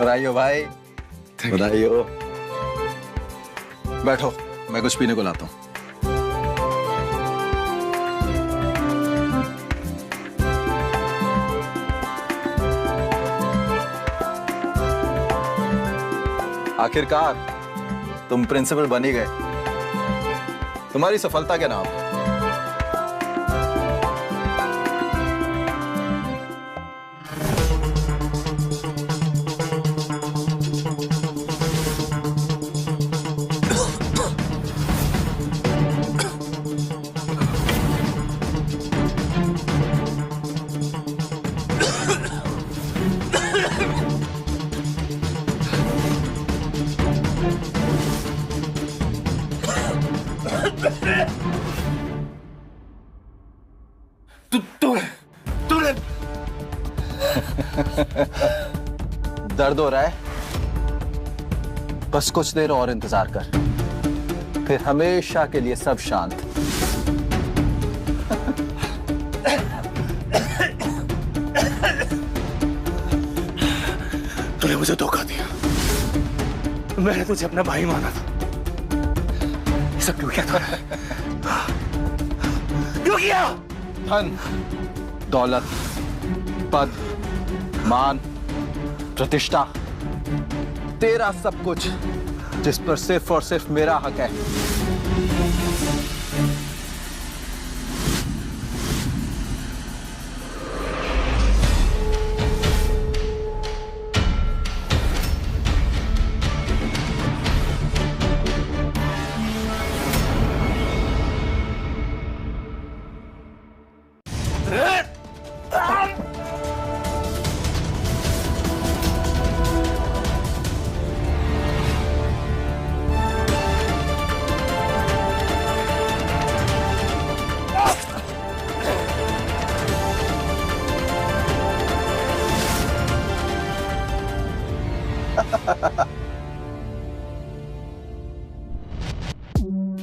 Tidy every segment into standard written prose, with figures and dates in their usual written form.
बधाई हो भाई, बधाई हो। बैठो, मैं कुछ पीने को लाता हूँ। आखिरकार तुम प्रिंसिपल बन ही गए। तुम्हारी सफलता के नाम दर्द हो रहा है? बस कुछ देर और इंतजार कर, फिर हमेशा के लिए सब शांत। तूने मुझे धोखा दिया। मैंने तुझे अपना भाई माना था। ये सब क्यों किया तूने? क्यों किया? धन, दौलत, पद, मान, प्रतिष्ठा, तेरा सब कुछ जिस पर सिर्फ और सिर्फ मेरा हक है।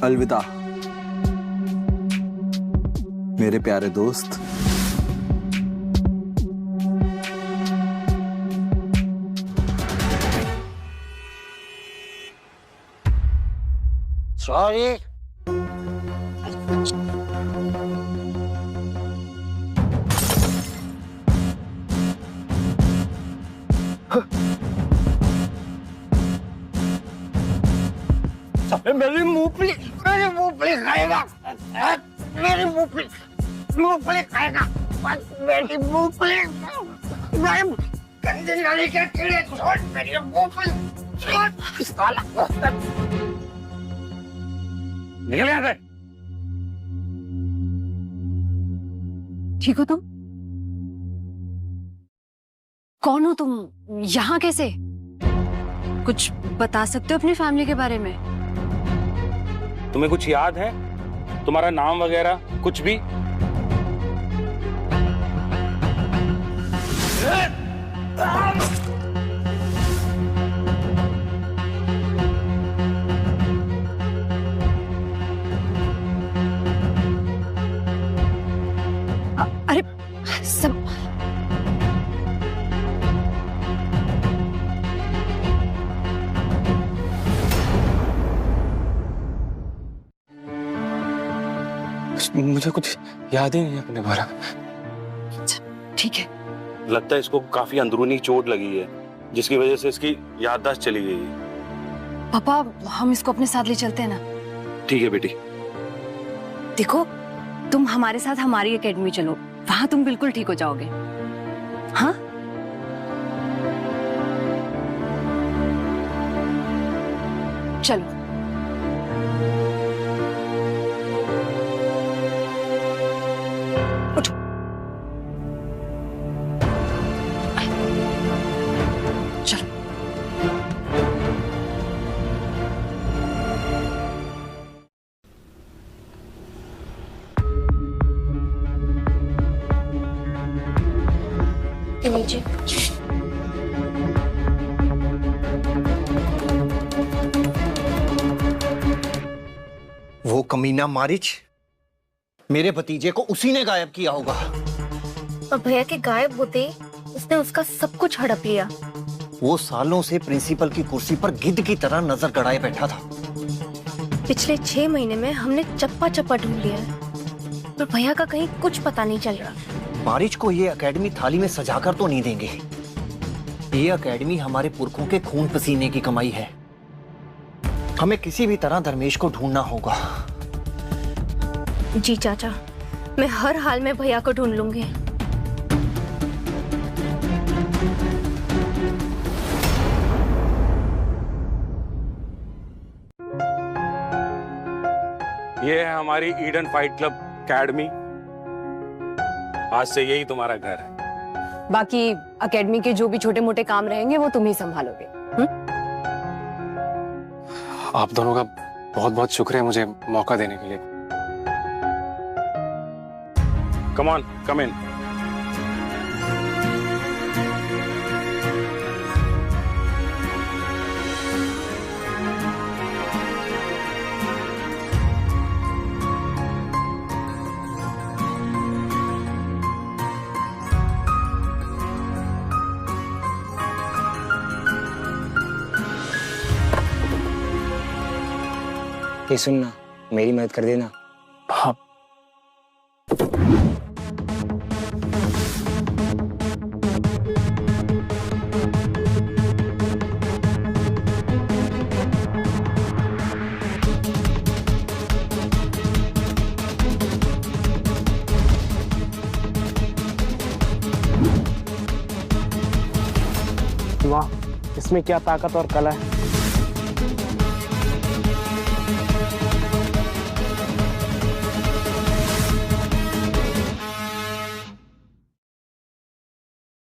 अलविदा मेरे प्यारे दोस्त। सॉरी। मेरी मूंगफली खाएगा। मेरी मूंगफली खाएगा। मेरी मूंगफली गंदी नाली के कीड़े छोड़। मेरी मूंगफली छोड़। निकल यहाँ से। ठीक हो तुम? कौन हो तुम? यहाँ कैसे? कुछ बता सकते हो अपनी फैमिली के बारे में? तुम्हें कुछ याद है? तुम्हारा नाम वगैरह कुछ भी? अरे सब मुझे कुछ याद ही नहीं अपने बारे में। ठीक है। लगता है इसको काफी अंदरूनी चोट लगी है, जिसकी वजह से इसकी याददाश्त चली गई है। पापा, हम इसको अपने साथ ले चलते हैं ना? ठीक है बेटी। देखो, तुम हमारे साथ हमारी एकेडमी चलो, वहां तुम बिल्कुल ठीक हो जाओगे। हाँ? चलो। उठो। चलो। लीजिए। वो कमीना मारिच, मेरे भतीजे को उसी ने गायब किया होगा। और भैया के गायब होते ही उसने उसका सब कुछ हड़प लिया। वो सालों से प्रिंसिपल की कुर्सी पर गिद्ध की तरह नजर गड़ाए बैठा था। पिछले 6 महीने में हमने चप्पा चप्पा ढूंढ लिया है, पर भैया का कहीं कुछ पता नहीं चल रहा। मारिच को ये एकेडमी थाली में सजाकर तो नहीं देंगे। ये एकेडमी हमारे पुरखों के खून पसीने की कमाई है। हमें किसी भी तरह धर्मेश को ढूंढना होगा। जी चाचा, मैं हर हाल में भैया को ढूंढ लूंगी। ये है हमारी ईडन फाइट क्लब एकेडमी। आज से यही तुम्हारा घर है। बाकी एकेडमी के जो भी छोटे मोटे काम रहेंगे वो तुम ही संभालोगे। आप दोनों का बहुत बहुत शुक्रिया मुझे मौका देने के लिए। कम ऑन, कम इन। ये सुनना, मेरी मदद कर देना। हाँ। वाह, इसमें क्या ताकत और कला है।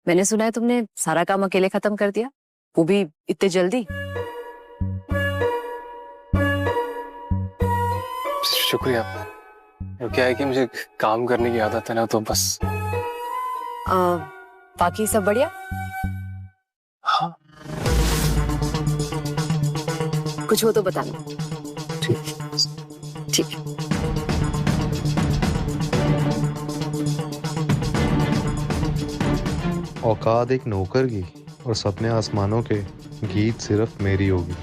मैंने सुना है तुमने सारा काम अकेले खत्म कर दिया, वो भी इतने जल्दी। शुक्रिया। क्या है कि मुझे काम करने की आदत है ना, तो बस। बाकी सब बढ़िया? हाँ। कुछ हो तो बताना। ठीक। औकात एक नौकर की और सपने आसमानों के, गीत सिर्फ मेरी होगी।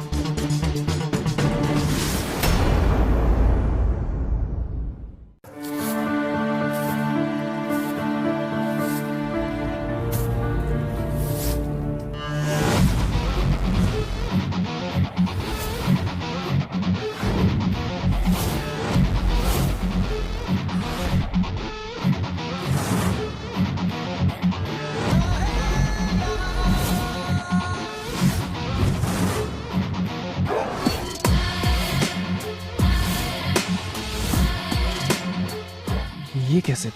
ये कैसे?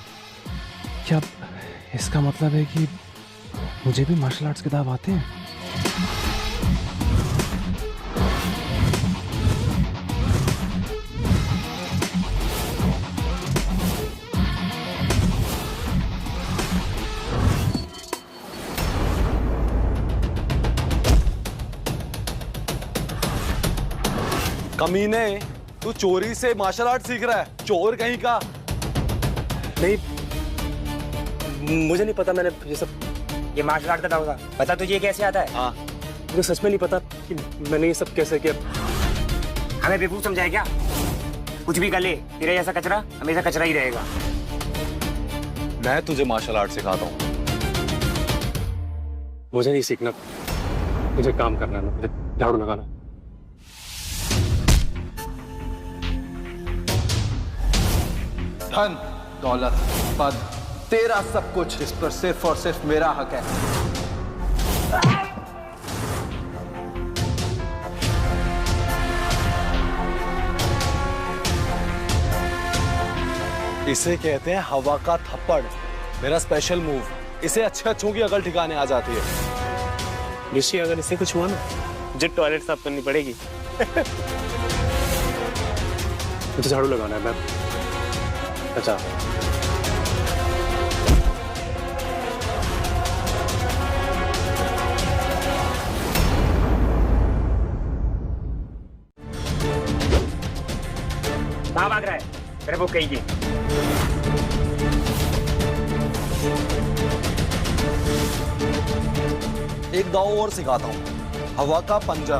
क्या इसका मतलब है कि मुझे भी मार्शल आर्ट्स के दाव आते हैं? कमीने, तू चोरी से मार्शल आर्ट सीख रहा है? चोर कहीं का। नहीं, मुझे नहीं पता। मैंने ये मार्शल आर्ट का दाव था। बता तुझे ये कैसे आता है? हाँ, मुझे सच में नहीं पता कि मैंने ये सब कैसे किया। हमें बेवकूफ समझाए क्या? कुछ भी कर ले, तेरे जैसा कचरा हमेशा कचरा ही रहेगा। मैं तुझे मार्शल आर्ट सिखाता हूँ। मुझे नहीं सीखना, मुझे काम करना है, मुझे झाड़ू लगाना। धन, दौलत, पद, तेरा सब कुछ, इस पर सिर्फ और सिर्फ मेरा हक है। इसे कहते हैं हवा का थप्पड़, मेरा स्पेशल मूव। इसे अच्छे अच्छों की अकल ठिकाने आ जाती है। ऋषि, अगर इसे कुछ हुआ ना, मुझे टॉयलेट साफ करनी पड़ेगी। मुझे झाड़ू लगाना है। मैं अच्छा, कहाँ भाग रहा है? तेरे को कहीं की। एक दाव और सिखाता हूँ, हवा का पंजा।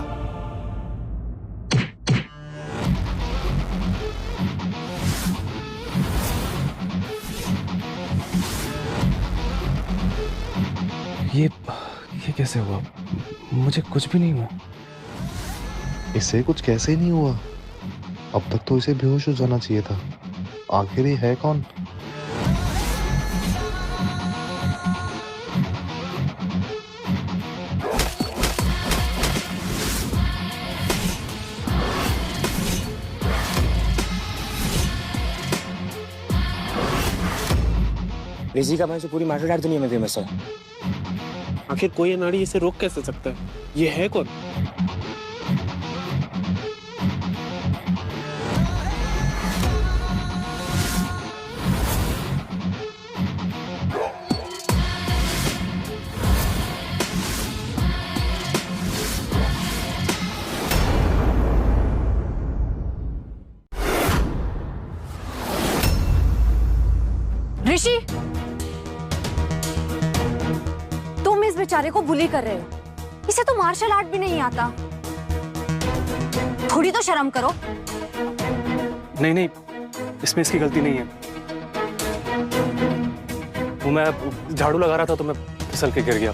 ये कैसे हुआ? मुझे कुछ भी नहीं हुआ। इसे कुछ कैसे नहीं हुआ? अब तक तो इसे बेहोश हो जाना चाहिए था। आखिर ये है कौन? ऋषि का भाई से पूरी मार्शल आर्ट दुनिया में फेमस है। आखिर कोई अनाड़ी इसे रोक कैसे सकता है? ये है कौन? ऋषि, तुम इस बेचारे को बुली कर रहे हो। इसे तो मार्शल आर्ट भी नहीं आता। थोड़ी तो शर्म करो। नहीं नहीं, इसमें इसकी गलती नहीं है। वो मैं झाड़ू लगा रहा था तो मैं फिसल के गिर गया।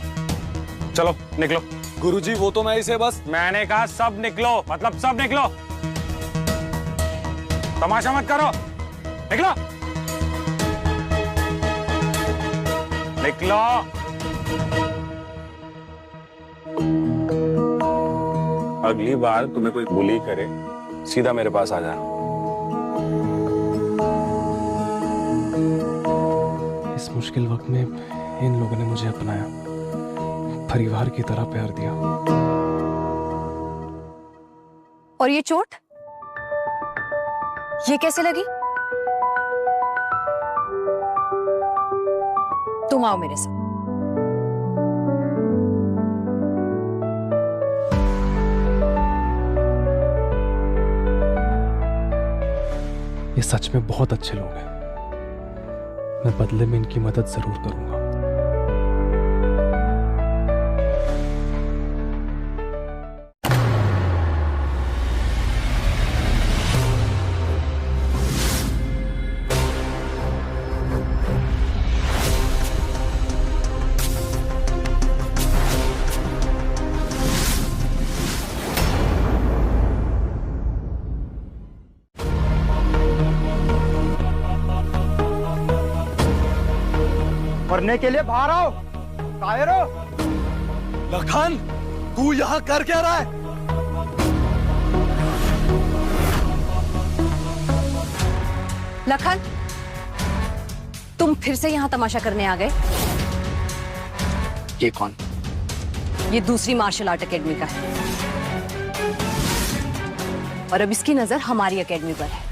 चलो निकलो। गुरुजी वो तो मैं इसे बस, मैंने कहा सब निकलो, मतलब सब निकलो। तमाशा मत करो, निकलो निकलो। अगली बार तुम्हें कोई बुली करे, सीधा मेरे पास आ जाना। इस मुश्किल वक्त में इन लोगों ने मुझे अपनाया, परिवार की तरह प्यार दिया। और ये चोट, ये कैसे लगी? तुम आओ मेरे साथ। ये सच में बहुत अच्छे लोग हैं। मैं बदले में इनकी मदद जरूर करूंगा। मरने के लिए बाहर आओ। कायरो, लखन तू यहाँ कर क्या रहा है? लखन, तुम फिर से यहाँ तमाशा करने आ गए? ये कौन? ये दूसरी मार्शल आर्ट एकेडमी का है और अब इसकी नजर हमारी एकेडमी पर है।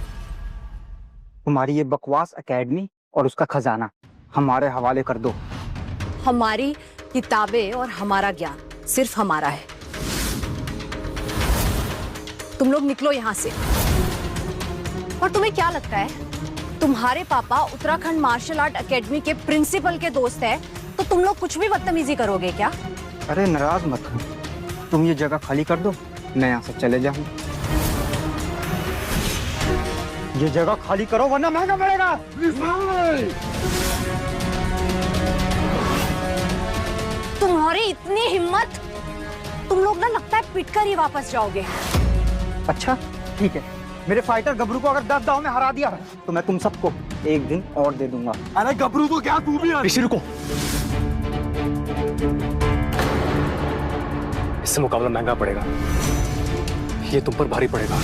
तुम्हारी ये बकवास एकेडमी और उसका खजाना हमारे हवाले कर दो। हमारी किताबें और हमारा ज्ञान सिर्फ हमारा है। तुम लोग निकलो यहाँ से। और तुम्हें क्या लगता है, तुम्हारे पापा उत्तराखंड मार्शल आर्ट एकेडमी के प्रिंसिपल के दोस्त है तो तुम लोग कुछ भी बदतमीजी करोगे क्या? अरे नाराज मत हो, तुम ये जगह खाली कर दो, मैं यहाँ से चले जाऊँ। ये जगह खाली करो वरना महंगा पड़ेगा। तुम्हारी इतनी हिम्मत, तुम लोग ना लगता है पिटकर ही वापस जाओगे। अच्छा ठीक है, मेरे फाइटर गबरू को अगर 10 दाव में हरा दिया तो मैं तुम सबको एक दिन और दे दूंगा। अरे गबरू तो क्या, तू भी ऋषि रुको, इससे मुकाबला महंगा पड़ेगा। ये तुम पर भारी पड़ेगा।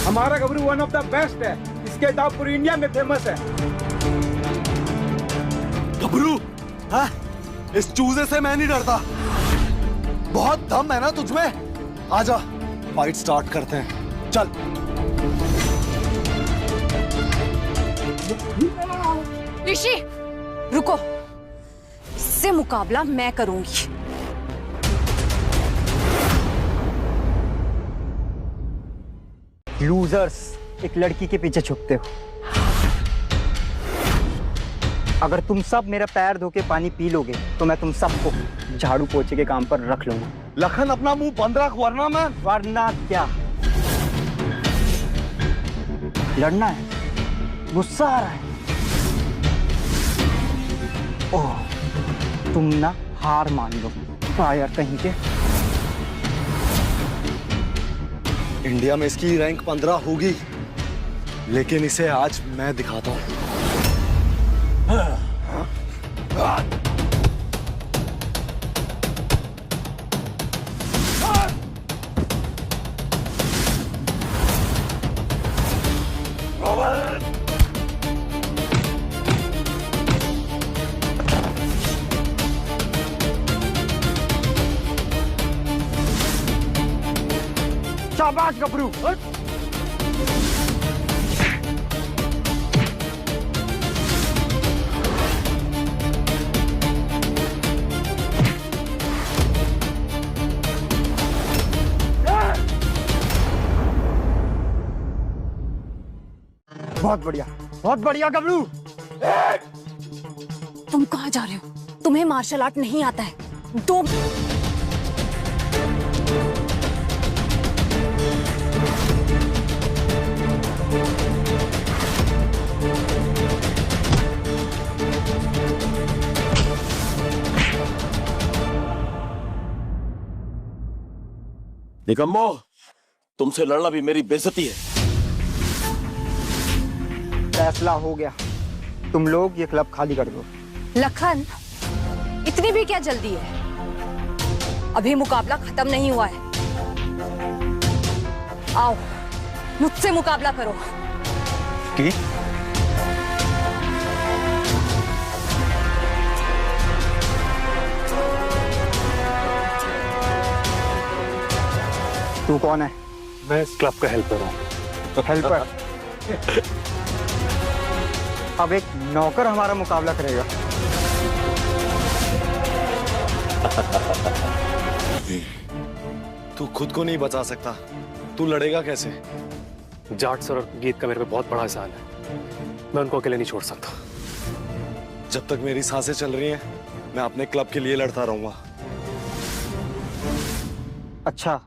हमारा गबरू वन ऑफ द बेस्ट है, इसके दाव पूरी इंडिया में फेमस है। गबरू, हाँ? इस चूजे से मैं नहीं डरता। बहुत दम है ना तुझमें। आजा, फाइट स्टार्ट करते हैं, चल। ऋषि रुको, इससे मुकाबला मैं करूंगी। लूजर्स, एक लड़की के पीछे छुपते हो। अगर तुम सब मेरा पैर धो के पानी पी लोगे तो मैं तुम सबको झाड़ू पोछे के काम पर रख लूंगा। लखन अपना मुंह बंद रख वरना मैं वरना क्या? लड़ना है? गुस्सा आ रहा है? ओह, तुम ना हार मान लो फायर कहीं के। इंडिया में इसकी रैंक 15 होगी, लेकिन इसे आज मैं दिखाता हूं। शाबाश गबरू। बहुत बढ़िया गबरू। तुम कहाँ जा रहे हो? तुम्हें मार्शल आर्ट नहीं आता है। दो निकम्मो, तुमसे लड़ना भी मेरी बेइज्जती है। फैसला हो गया, तुम लोग ये क्लब खाली कर दो। लखन, इतनी भी क्या जल्दी है? अभी मुकाबला खत्म नहीं हुआ है। आओ, मुझसे मुकाबला करो। की? तू कौन है? मैं इस क्लब का हेल्पर हूँ। हेल्पर? अब एक नौकर हमारा मुकाबला करेगा। तू खुद को नहीं बचा सकता, तू लड़ेगा कैसे? जाट सर और गीत का मेरे पे बहुत बड़ा एहसान है। मैं उनको अकेले नहीं छोड़ सकता। जब तक मेरी सांसें चल रही हैं, मैं अपने क्लब के लिए लड़ता रहूंगा। अच्छा,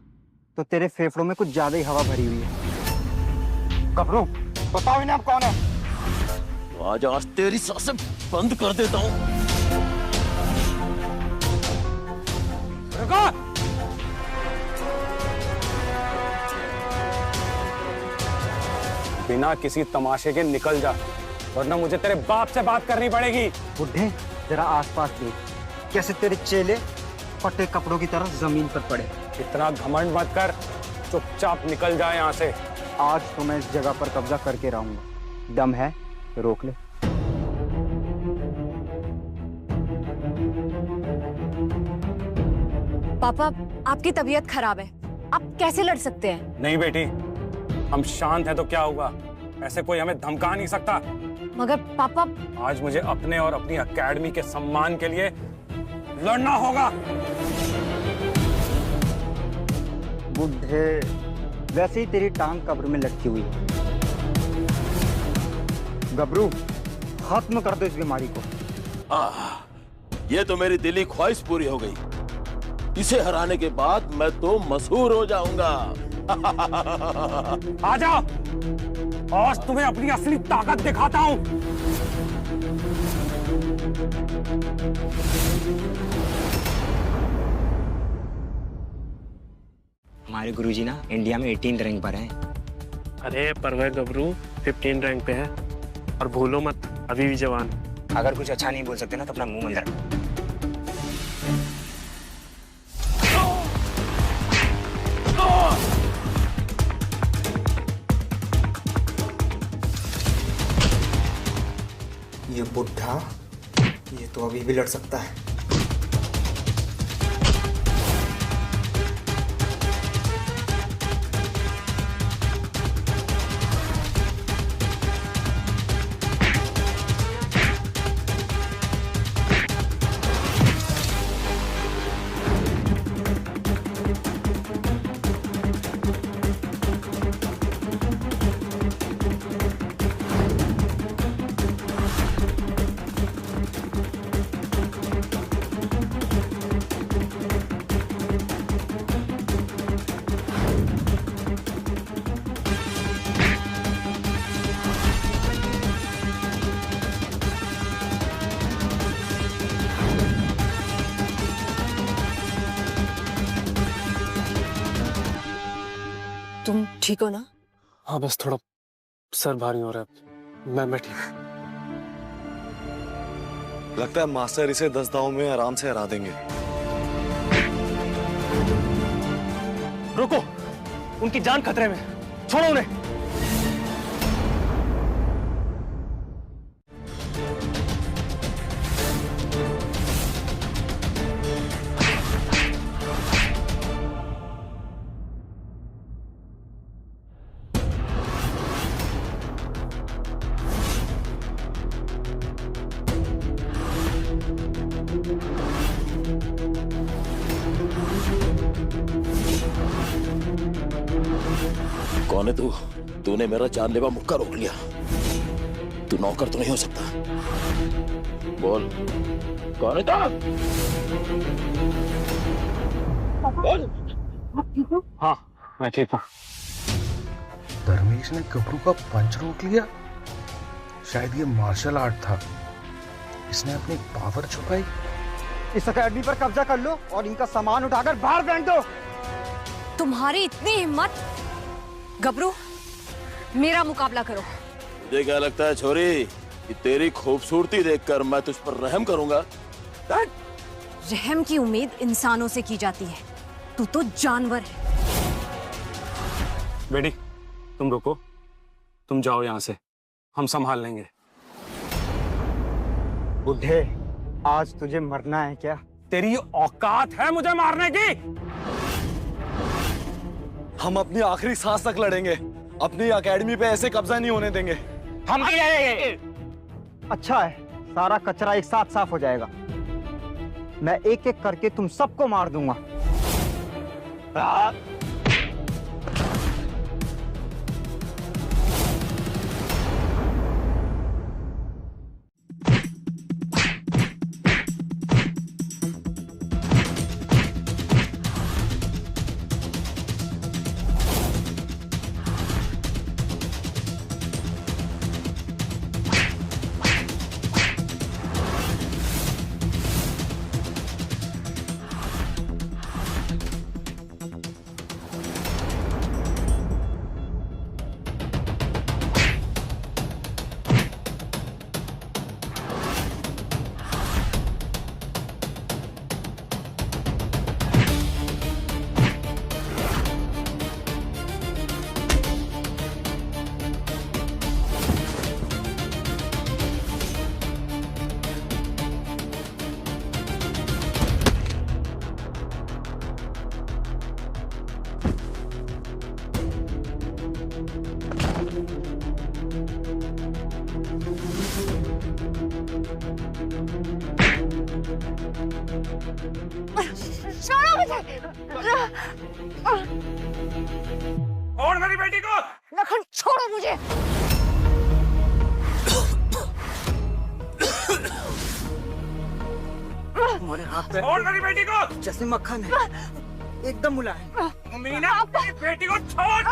तो तेरे फेफड़ों में कुछ ज्यादा ही हवा भरी हुई है। कपड़ो, बताओ इन्हें आप कौन है? आज तेरी सांसें बंद कर देता हूँ। बिना किसी तमाशे के निकल जा, वरना मुझे तेरे बाप से बात करनी पड़ेगी। बुढ़े, जरा आसपास देख, कैसे तेरे चेले फटे कपड़ों की तरह जमीन पर पड़े। इतना घमंड मत कर, चुपचाप निकल जा यहाँ से। आज तो मैं इस जगह पर कब्जा करके रहूंगा। दम है तो रोक ले। पापा, आपकी तबीयत खराब है, आप कैसे लड़ सकते हैं? नहीं बेटी, हम शांत हैं तो क्या हुआ? ऐसे कोई हमें धमका नहीं सकता। मगर पापा, आज मुझे अपने और अपनी एकेडमी के सम्मान के लिए लड़ना होगा। बुढ़े, वैसे ही तेरी टांग कब्र में लटकी हुई है। गबरू, खत्म कर दो इस बीमारी को। ये तो मेरी दिली ख्वाहिश पूरी हो गई। इसे हराने के बाद मैं तो मशहूर हो जाऊंगा। आ जाओ, आज तुम्हें अपनी असली ताकत दिखाता हूं। हमारे गुरुजी ना इंडिया में 18 रैंक पर हैं। अरे पर वह गबरू 15 रैंक पे है, और भूलो मत अभी भी जवान। अगर कुछ अच्छा नहीं बोल सकते ना तो अपना मुंह अंदर। ये बुढ़ा, ये तो अभी भी लड़ सकता है। ठीक हो ना? हाँ बस थोड़ा सर भारी हो रहा है। मैं ठीक हूँ। लगता है मास्टर इसे 10 दांव में आराम से हरा देंगे। रुको, उनकी जान खतरे में, छोड़ो उन्हें। कौन है तू? तूने मेरा जानलेवा मुक्का रोक लिया। तू नौकर तो नहीं हो सकता। बोल, कौन है तू? बोल। हाँ मैं ठीक हूँ। धर्मेश ने गबरू का पंच रोक लिया। शायद ये मार्शल आर्ट था। इसने अपनी पावर छुपाई। इस अकेडमी पर कब्जा कर लो और इनका सामान उठाकर बाहर फेंक दो। तुम्हारी इतनी हिम्मत? गबरू, मेरा मुकाबला करो। तुझे क्या लगता है छोरी कि तेरी खूबसूरती देखकर मैं तुझ पर रहम करूंगा? रहम की उम्मीद इंसानों से की जाती है। तू तो जानवर है। बेटी तुम रुको, तुम जाओ यहाँ से, हम संभाल लेंगे। बुढ़े, आज तुझे मरना है क्या? तेरी औकात है मुझे मारने की? हम अपनी आखिरी सांस तक लड़ेंगे। अपनी एकेडमी पे ऐसे कब्जा नहीं होने देंगे। हम अच्छा है, सारा कचरा एक साथ साफ हो जाएगा। मैं एक एक करके तुम सबको मार दूंगा। छोड़ो मुझे। और मेरी बेटी को लखन, छोड़ो मुझे। तुम्हारे हाथ पे और मेरी बेटी को जैसे मक्खन है, एकदम मुलायम। मीना, मेरी बेटी को छोड़।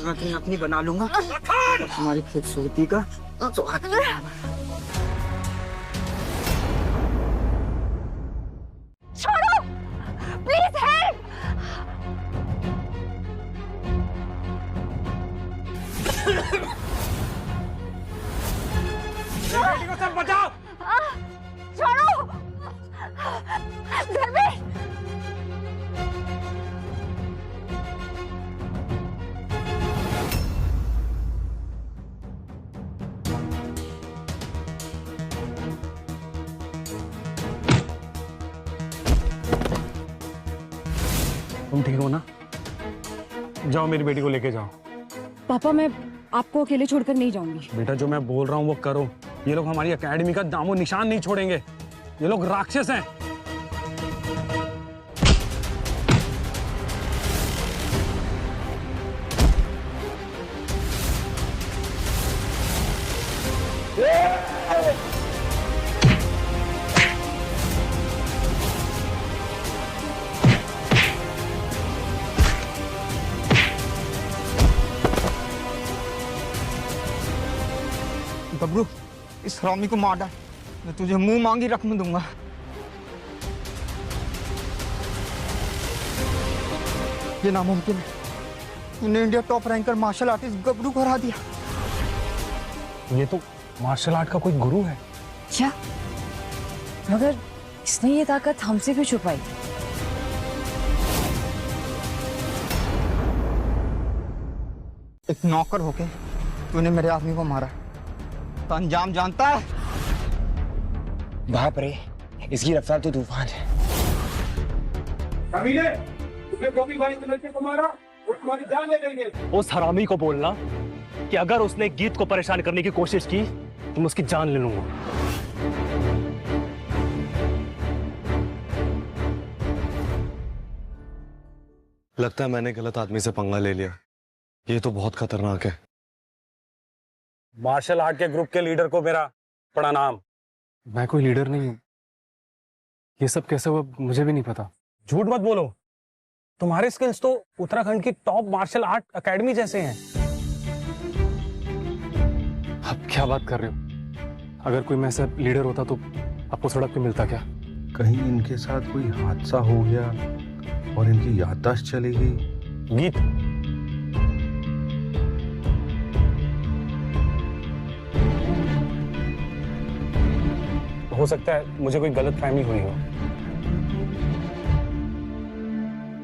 मैं तुम्हें अपनी बना लूंगा। लखन! तुम्हारी खूबसूरती का स्वाद करूंगा। छोड़ो, प्लीज हेल्प। बेटी को सब बचाओ। छोड़ो धर्मेश। तुम ठीक हो ना? जाओ मेरी बेटी को लेके जाओ। पापा, मैं आपको अकेले छोड़कर नहीं जाऊंगी। बेटा जो मैं बोल रहा हूँ वो करो। ये लोग हमारी एकेडमी का नामो निशान नहीं छोड़ेंगे। ये लोग राक्षस हैं। गबरू, इस हरामी को मार डाल, मैं तुझे मुंह मांगी रकम दूंगा। ये नामुमकिन है। इन्हें India top ranker martial artist Gabru को हरा दिया। ये तो मार्शल आर्ट का कोई गुरु है। क्या? मगर इसने ये ताकत हमसे क्यों छुपाई? एक नौकर होके तूने मेरे आदमी को मारा तो अंजाम जानता है? बाप रे, इसकी रफ्तार तो तूफान है। उस हरामी को बोलना कि अगर उसने गीत को परेशान करने की कोशिश की तो मैं उसकी जान ले लूंगा। लगता है मैंने गलत आदमी से पंगा ले लिया। ये तो बहुत खतरनाक है। मार्शल आर्ट के ग्रुप के लीडर को मेरा प्रणाम। मैं कोई लीडर नहीं हूं। ये सब कैसे हुआ मुझे भी नहीं पता। झूठ मत बोलो, तुम्हारे स्किल्स तो उत्तराखंड की टॉप मार्शल आर्ट एकेडमी जैसे हैं। आप क्या बात कर रहे हो? अगर कोई मैं सब लीडर होता तो आपको सड़क पे मिलता क्या? कहीं इनके साथ कोई हादसा हो गया और इनकी याददाश्त चली गई। गीत, हो सकता है मुझे कोई गलत फहमी हुई हो।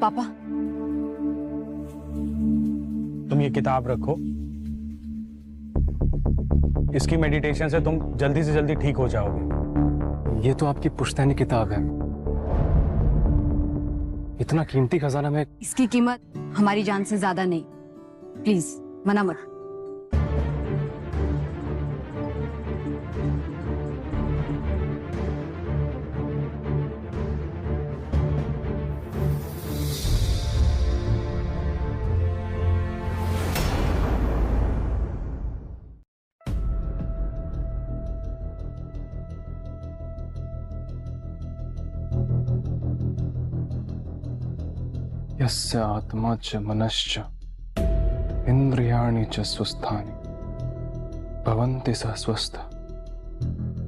पापा, तुम ये किताब रखो, इसकी मेडिटेशन से तुम जल्दी से जल्दी ठीक हो जाओगे। ये तो आपकी पुश्तैनी किताब है। इतना कीमती खजाना में इसकी कीमत हमारी जान से ज्यादा नहीं। प्लीज मना मत। यस्य आत्मा च मनश्च इंद्रियाणि च स्वस्थानि भवन्ति स स्वस्थ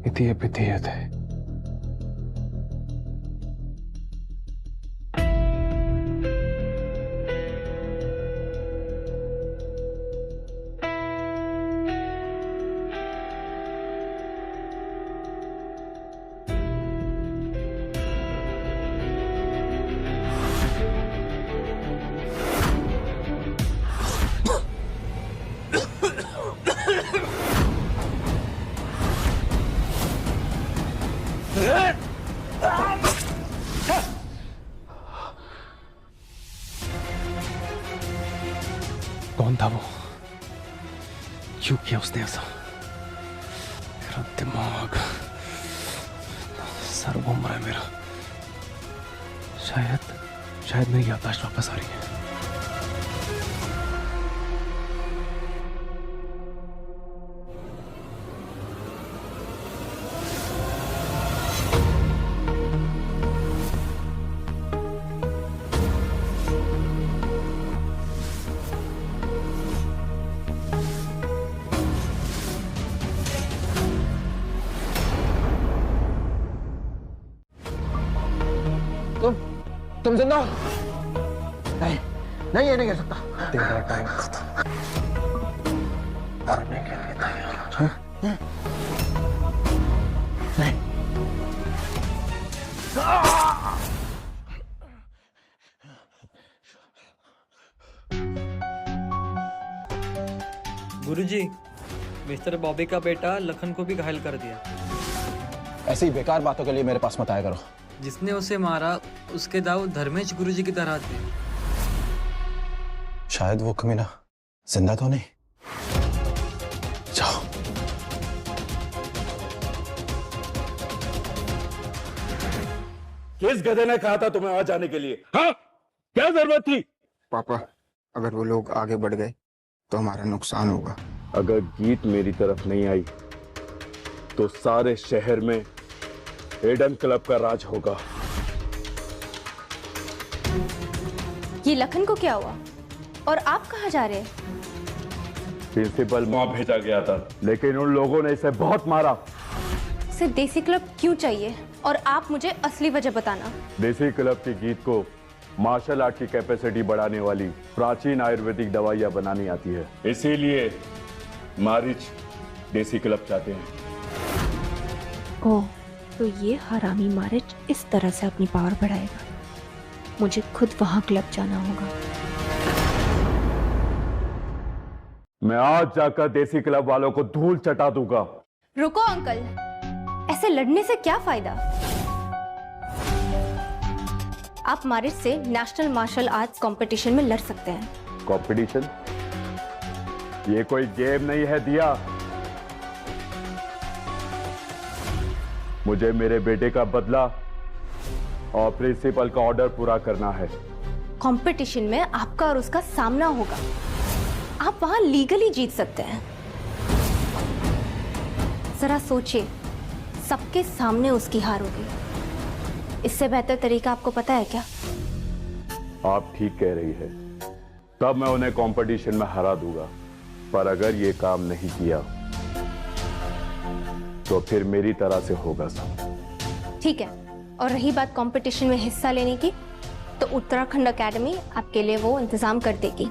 इति अभिधीयते। कौन था वो? क्यों किया उसने ऐसा? मेरा दिमाग सर घूम रहा है मेरा। शायद मेरी याददाश्त वापस आ रही है। तुम जिंदा हो? नहीं ये नहीं कर सकता। तेरा टाइम मरने के लिए तैयार। नहीं। गुरुजी, मिस्टर बॉबी का बेटा लखन को भी घायल कर दिया। ऐसी बेकार बातों के लिए मेरे पास मत आया करो। जिसने उसे मारा उसके दाव धर्मेश गुरुजी की तरह थे। शायद वो कमीना जिंदा तो नहीं। जाओ। किस गधे ने कहा था तुम्हें वहां जाने के लिए? हाँ, क्या जरूरत थी? पापा, अगर वो लोग आगे बढ़ गए तो हमारा नुकसान होगा। अगर गीत मेरी तरफ नहीं आई तो सारे शहर में एडन क्लब का राज होगा। ये लखन को क्या हुआ और आप कहाँ जा रहे हैं? प्रिंसिपल वहां भेजा गया था, लेकिन उन लोगों ने इसे बहुत मारा। इसे देसी क्लब क्यों चाहिए और आप मुझे असली वजह बताना। देसी क्लब की गीत को मार्शल आर्ट की कैपेसिटी बढ़ाने वाली प्राचीन आयुर्वेदिक दवाइयां बनानी आती है। इसीलिए मारिच देसी क्लब चाहते हैं। ओह, तो ये हरामी मारिच इस तरह से अपनी पावर बढ़ाएगा। मुझे खुद वहां क्लब जाना होगा। मैं आज जाकर देसी क्लब वालों को धूल चटा दूंगा। रुको अंकल, ऐसे लड़ने से क्या फायदा? आप मारिच से नेशनल मार्शल आर्ट्स कंपटीशन में लड़ सकते हैं। कंपटीशन? ये कोई गेम नहीं है दिया। मुझे मेरे बेटे का बदला और प्रिंसिपल का ऑर्डर पूरा करना है। कंपटीशन में आपका और उसका सामना होगा। आप वहां लीगली जीत सकते हैं। जरा सोचिए, सबके सामने उसकी हार होगी। इससे बेहतर तरीका आपको पता है क्या? आप ठीक कह रही है। तब मैं उन्हें कंपटीशन में हरा दूंगा। पर अगर ये काम नहीं किया तो फिर मेरी तरह से होगा सब। ठीक है। और रही बात कंपटीशन में हिस्सा लेने की, तो उत्तराखंड एकेडमी आपके लिए वो इंतजाम कर देगी।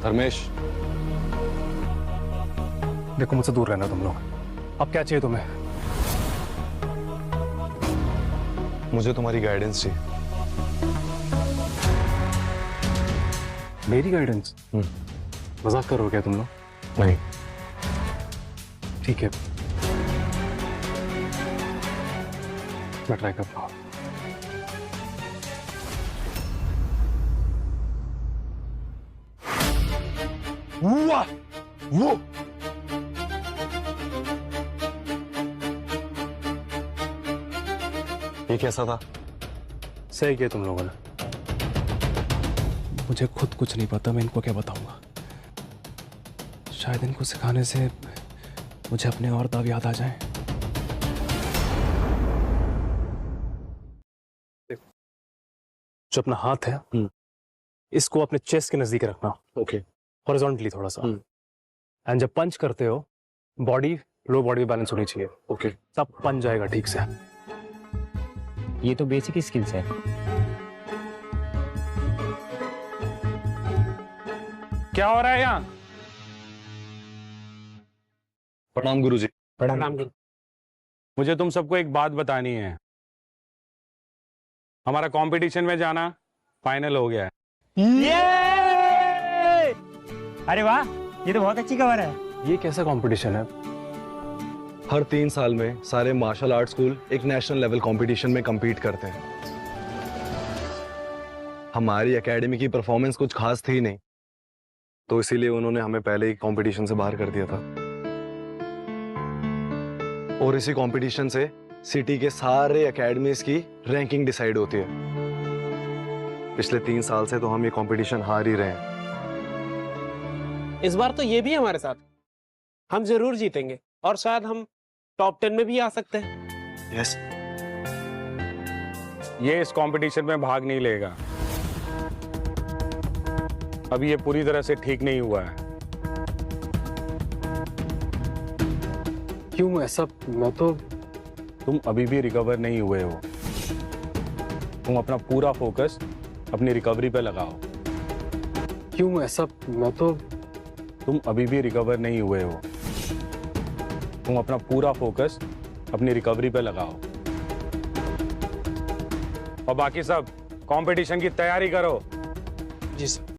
धर्मेश, देखो मुझसे दूर रहना तुम लोग। अब क्या चाहिए तुम्हें? मुझे तुम्हारी गाइडेंस चाहिए। मेरी गाइडेंस? मजाक करो क्या तुम लोग? नहीं। ठीक है, मैं ट्राई करता हूँ। वो ये कैसा था? सही किया तुम लोगों ने। मुझे खुद कुछ नहीं पता, मैं इनको क्या बताऊंगा। शायद इनको सिखाने से मुझे अपने और दाव याद आ जाएं। देखो, जो अपना हाथ है इसको अपने चेस्ट के नजदीक रखना। ओके। हॉरिजॉन्टली थोड़ा सा। एंड जब पंच करते हो, बॉडी लो बॉडी बैलेंस होनी चाहिए। ओके। तब पंच जाएगा ठीक से। ये तो बेसिक स्किल्स है। क्या हो रहा है यहाँ? प्रणाम गुरुजी। प्रणाम गुरु। मुझे तुम सबको एक बात बतानी है। हमारा कंपटीशन में जाना फाइनल हो गया है। अरे वाह, ये तो बहुत अच्छी खबर है। ये कैसा कंपटीशन है? हर 3 साल में सारे मार्शल आर्ट स्कूल एक नेशनल लेवल कंपटीशन में compete करते हैं। हमारी एकेडमी की परफॉर्मेंस कुछ खास थी नहीं, तो इसीलिए उन्होंने हमें पहले ही कंपटीशन से बाहर कर दिया था। और इसी कंपटीशन से सिटी के सारे एकेडमीज की रैंकिंग डिसाइड होती है। पिछले 3 साल से तो हम ये कंपटीशन हार ही रहे हैं। इस बार तो ये भी हमारे साथ। हम जरूर जीतेंगे और शायद हम टॉप 10 में भी आ सकते हैं। यस। ये इस कंपटीशन में भाग नहीं लेगा। अभी ये पूरी तरह से ठीक नहीं हुआ है। क्यों ऐसा? मैं तो तुम अभी भी रिकवर नहीं हुए हो। तुम अपना पूरा फोकस अपनी रिकवरी पे लगाओ। क्यों ऐसा? मैं तो तुम अभी भी रिकवर नहीं हुए हो। तुम अपना पूरा फोकस अपनी रिकवरी पे लगाओ और बाकी सब कंपटीशन की तैयारी करो। जी सर।